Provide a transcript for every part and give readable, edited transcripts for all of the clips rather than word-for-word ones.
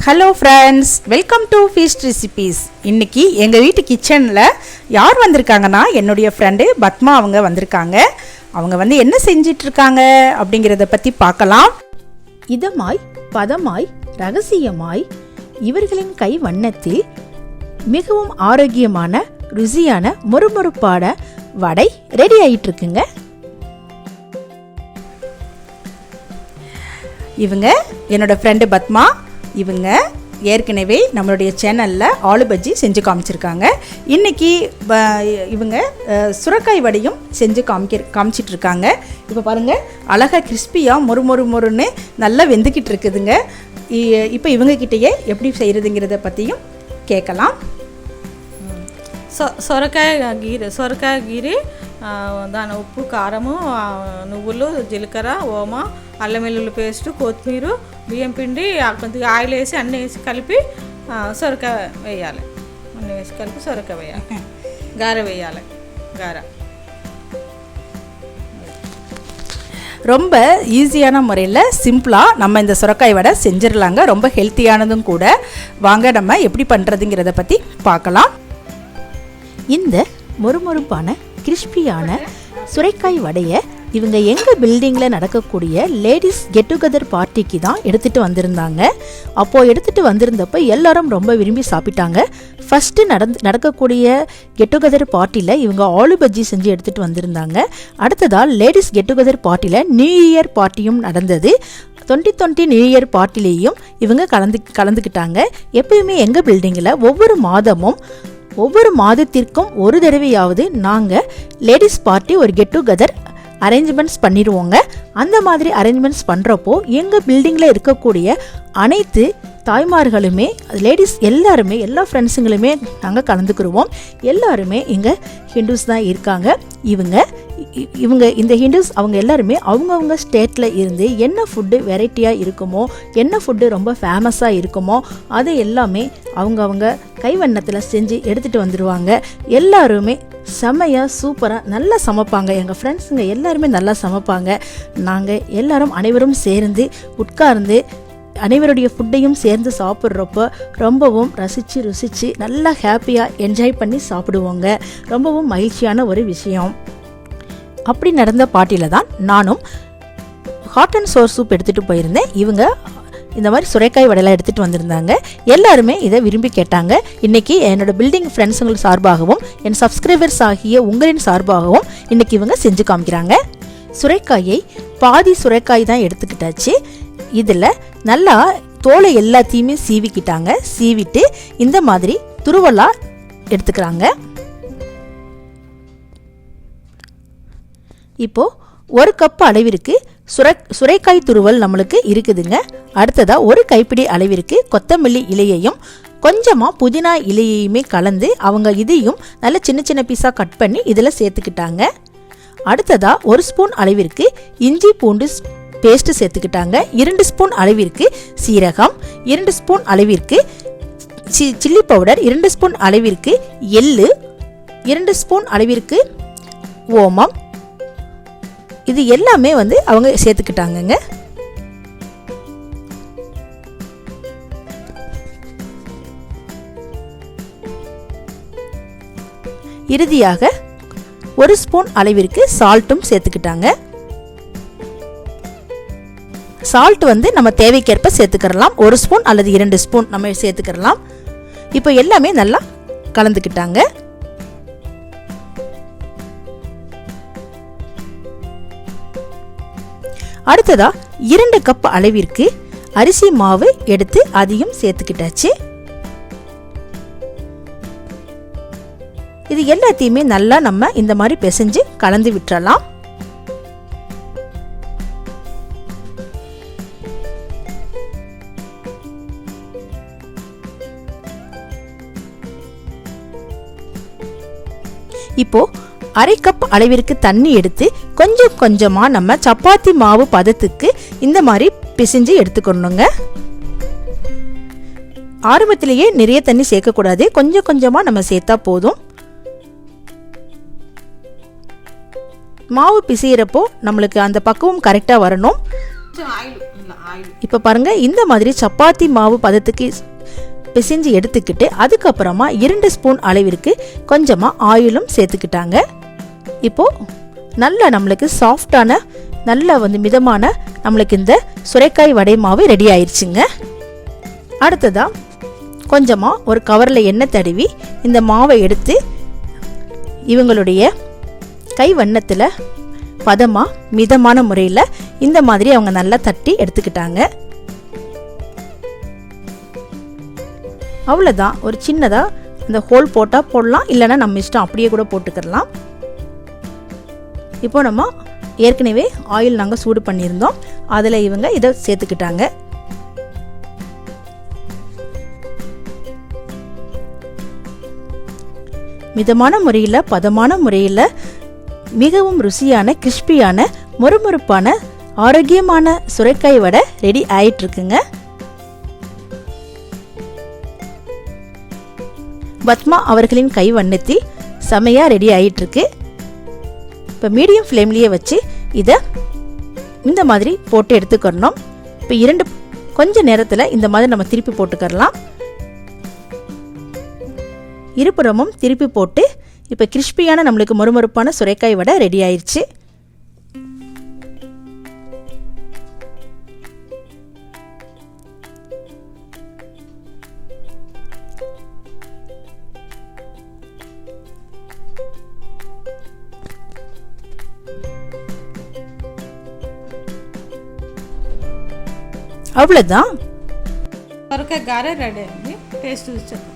Hello friends, welcome to feast recipes. இன்றைக்கி எங்கள் வீட்டு கிச்சனில் யார் வந்திருக்காங்கன்னா என்னுடைய ஃப்ரெண்டு பத்மா அவங்க வந்திருக்காங்க. அவங்க என்ன செஞ்சிட்ருக்காங்க அப்படிங்கிறத பற்றி பார்க்கலாம். இதமாய் பதமாய் ரகசியமாய் இவர்களின் கை வண்ணத்தில் மிகவும் ஆரோக்கியமான ருசியான மொறுமொறுப்பான வடை ரெடி ஆகிட்டுருக்குங்க. இவங்க என்னோட ஃப்ரெண்டு பத்மா. இவங்க ஏற்கனவே நம்மளுடைய சேனலில் ஆலு பஜ்ஜி செஞ்சு காமிச்சிருக்காங்க. இன்றைக்கி இவங்க சுரக்காய் வடையும் செஞ்சு காமிச்சிட்ருக்காங்க. இப்போ பாருங்கள், அழகாக கிறிஸ்பியாக மொறுன்னு நல்லா வெந்துக்கிட்டு இருக்குதுங்க. இப்போ இவங்கக்கிட்டேயே எப்படி செய்கிறதுங்கிறத பற்றியும் கேட்கலாம். సొరకాయ గీరి దాని ఉప్పు కారము నువ్వులు జీలకర్ర ఓమ అల్లం వెల్లుల్లి పేస్ట్ కొత్తిమీర బియ్యం పిండి కొద్దిగా ఆయిల్ వేసి అన్నీ వేసి కలిపి సొరకాయ వేయాలి. అన్నీ వేసి కలిపి సొరకాయ వేయాలి. గారె వేయాలి. గారె ரொம்ப ஈஸியான முறையில் சிம்பிளாக நம்ம இந்த சுரக்காய் வடை செஞ்சிடலாங்க. ரொம்ப ஹெல்த்தியானதும் கூட. வாங்க நம்ம எப்படி பண்ணுறதுங்கிறத பற்றி பார்க்கலாம். இந்த மொறுமொறுப்பான கிறிஸ்பியான சுரைக்காய் வடையை இவங்க எங்கள் பில்டிங்கில் நடக்கக்கூடிய லேடிஸ் கெட் டுகெதர் பார்ட்டிக்கு தான் எடுத்துகிட்டு வந்திருந்தாங்க. அப்போது எடுத்துகிட்டு வந்திருந்தப்போ எல்லாரும் ரொம்ப விரும்பி சாப்பிட்டாங்க. ஃபஸ்ட்டு நடக்கக்கூடிய கெட் டுகெதர் பார்ட்டியில் இவங்க ஆலு பஜ்ஜி செஞ்சு எடுத்துகிட்டு வந்திருந்தாங்க. அடுத்ததாக லேடிஸ் கெட் டுகெதர் பார்ட்டியில் நியூ இயர் பார்ட்டியும் நடந்தது. 2020 நியூ இயர் பார்ட்டிலேயும் இவங்க கலந்துக்கிட்டாங்க. எப்பயுமே எங்கள் பில்டிங்கில் ஒவ்வொரு மாதத்திற்கும் ஒரு தடவையாவது நாங்கள் லேடிஸ் பார்ட்டி ஒரு கெட் டுகெதர் அரேஞ்ச்மெண்ட்ஸ் பண்ணிடுவோங்க. அந்த மாதிரி அரேஞ்ச்மெண்ட்ஸ் பண்ணுறப்போ எங்கள் பில்டிங்கில் இருக்கக்கூடிய அனைத்து தாய்மார்களுமே லேடிஸ் எல்லாருமே எல்லா ஃப்ரெண்ட்ஸுங்களுமே நாங்கள் கலந்துக்கிடுவோம். எல்லாருமே இங்கே ஹிந்துஸ் தான் இருக்காங்க. இவங்க இந்த ஹிந்துஸ் அவங்க எல்லாருமே அவங்கவுங்க ஸ்டேட்டில் இருந்து என்ன ஃபுட்டு வெரைட்டியாக இருக்குமோ, என்ன ஃபுட்டு ரொம்ப ஃபேமஸாக இருக்குமோ அதை எல்லாமே அவங்கவுங்க கைவண்ணத்தில் செஞ்சு எடுத்துகிட்டு வந்துடுவாங்க. எல்லாருமே செம்மையாக சூப்பராக நல்லா சமைப்பாங்க. எங்கள் ஃப்ரெண்ட்ஸுங்க எல்லாருமே நல்லா சமைப்பாங்க. நாங்கள் எல்லாரும் அனைவரும் சேர்ந்து உட்கார்ந்து அனைவருடைய ஃபுட்டையும் சேர்ந்து சாப்பிட்றப்போ ரொம்பவும் ருசித்து நல்லா ஹாப்பியாக என்ஜாய் பண்ணி சாப்பிடுவோங்க. ரொம்பவும் மகிழ்ச்சியான ஒரு விஷயம். அப்படி நடந்த பார்ட்டியில் தான் நானும் ஹாட் அண்ட் சோர் சூப் எடுத்துகிட்டு போயிருந்தேன். இவங்க இந்த மாதிரி சுரைக்காய் வடையெல்லாம் எடுத்துகிட்டு வந்திருந்தாங்க. எல்லாருமே இதை விரும்பி கேட்டாங்க. இன்றைக்கி என்னோடய பில்டிங் ஃப்ரெண்ட்ஸுங்கள் சார்பாகவும் என் சப்ஸ்கிரைபர்ஸ் ஆகிய உங்களின் சார்பாகவும் இன்றைக்கி இவங்க செஞ்சு காமிக்கிறாங்க. சுரைக்காயை பாதி சுரைக்காய் தான் எடுத்துக்கிட்டாச்சு. இதில் நல்லா தோலை எல்லாத்தையுமே சீவிக்கிட்டாங்க. சீவிட்டு இந்த மாதிரி துருவலாக எடுத்துக்கிறாங்க. இப்போது ஒரு கப் அளவிற்கு சுரைக்காய் துருவல் நம்மளுக்கு இருக்குதுங்க. அடுத்ததாக ஒரு கைப்பிடி அளவிற்கு கொத்தமல்லி இலையையும் கொஞ்சமாக புதினா இலையையுமே கலந்து அவங்க இதையும் நல்ல சின்ன சின்ன பீஸாக கட் பண்ணி இதில் சேர்த்துக்கிட்டாங்க. அடுத்ததாக ஒரு ஸ்பூன் அளவிற்கு இஞ்சி பூண்டு பேஸ்ட்டு சேர்த்துக்கிட்டாங்க. 2 ஸ்பூன் அளவிற்கு சீரகம், 2 ஸ்பூன் அளவிற்கு சில்லி பவுடர், 2 ஸ்பூன் அளவிற்கு எள்ளு, 2 ஸ்பூன் அளவிற்கு ஓமம், இது எல்லாமே அவங்க சேர்த்துக்கிட்டாங்கங்க. இறுதியாக 1 ஸ்பூன் அளவிற்கு சால்ட்டும் சேர்த்துக்கிட்டாங்க. சால்ட் நம்ம தேவைக்கேற்ப சேர்த்துக்கிறலாம். 1 ஸ்பூன் அல்லது 2 ஸ்பூன் நம்ம சேர்த்துக்கிறலாம். இப்போ எல்லாமே நல்லா கலந்துக்கிட்டாங்க. அடுத்ததா 2 கப் அளவிற்கு அரிசி மாவு எடுத்து அதையும் சேர்த்துக்கிட்டாச்சு. இது எல்லாத்தையுமே நல்லா நம்ம இந்த மாதிரி பிசைஞ்சு கலந்து விட்டுறலாம். இப்போ அரை கப் அளவிற்கு தண்ணி எடுத்து கொஞ்சம் கொஞ்சமாக நம்ம சப்பாத்தி மாவு பதத்துக்கு இந்த மாதிரி பிசைஞ்சு எடுத்துக்கணுங்க. ஆரம்பத்திலேயே நிறைய தண்ணி சேர்க்கக்கூடாது. கொஞ்சம் கொஞ்சமாக நம்ம சேர்த்தா போதும். மாவு பிசைகிறப்போ நம்மளுக்கு அந்த பக்குவம் கரெக்டாக வரணும். కొంచెం ఆయిల్ ఇలా ఆయిల్. இப்போ பாருங்கள், இந்த மாதிரி சப்பாத்தி மாவு பதத்துக்கு பிசைஞ்சு எடுத்துக்கிட்டு அதுக்கப்புறமா 2 ஸ்பூன் அளவிற்கு கொஞ்சமாக ஆயிலும் சேர்த்துக்கிட்டாங்க. இப்போது நல்ல நம்மளுக்கு சாஃப்டான நல்ல மிதமான நம்மளுக்கு இந்த சுரைக்காய் வடை மாவு ரெடி ஆயிடுச்சுங்க. அடுத்ததாக கொஞ்சமாக ஒரு கவரில் எண்ணெய் தடவி இந்த மாவை எடுத்து இவங்களுடைய கை வண்ணத்தில் பதமாக மிதமான முறையில் இந்த மாதிரி அவங்க நல்லா தட்டி எடுத்துக்கிட்டாங்க. அவ்வளோதான். ஒரு சின்னதாக இந்த ஹோல் போட்டால் போடலாம், இல்லைன்னா நம்ம இஷ்டம் அப்படியே கூட போட்டுக்கிடலாம். இப்போ நம்ம ஏற்கனவே ஆயில் நாங்கள் சூடு பண்ணியிருந்தோம், அதில் இவங்க இதை சேர்த்துக்கிட்டாங்க. மிதமான முறையில் பதமான முறையில் மிகவும் ருசியான கிறிஸ்பியான மொறுமொறுப்பான ஆரோக்கியமான சுரைக்காய் வடை ரெடி ஆயிட்டுருக்குங்க. பத்மா அவர்களின் கை வண்ணத்தில் செமையாக ரெடி ஆகிட்டுருக்கு. இப்போ மீடியம் ஃப்ளேம்லேயே வச்சு இதை இந்த மாதிரி போட்டு எடுத்துக்கிறணும். இப்போ கொஞ்ச நேரத்தில் இந்த மாதிரி நம்ம திருப்பி போட்டுக்கிறலாம். இருபுறமும் திருப்பி போட்டு இப்போ கிறிஸ்பியான நம்மளுக்கு மொறுமொறுப்பான சுரைக்காய் வடை ரெடி ஆயிடுச்சு. அவ்வளோதான். సొరకాయ గారె రెడీ అయింది. టేస్ట్ చూసాను.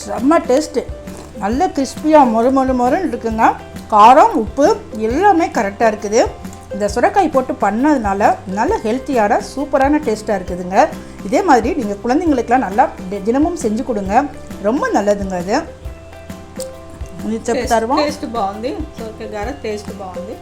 செம்ம டேஸ்ட்டு, நல்ல கிறிஸ்பியாக மொறுன்னு இருக்குங்க. காரம் உப்பு எல்லாமே கரெக்டாக இருக்குது. இந்த சுரைக்காய் போட்டு பண்ணதுனால நல்ல ஹெல்த்தியான சூப்பரான டேஸ்ட்டாக இருக்குதுங்க. இதே மாதிரி நீங்கள் குழந்தைங்களுக்கெல்லாம் நல்லா தினமும் செஞ்சு கொடுங்க, ரொம்ப நல்லதுங்க. அது చెప్తారు. టేస్ట్ బాగుంది, సొరకాయ గారె టేస్ట్ బాగుంది.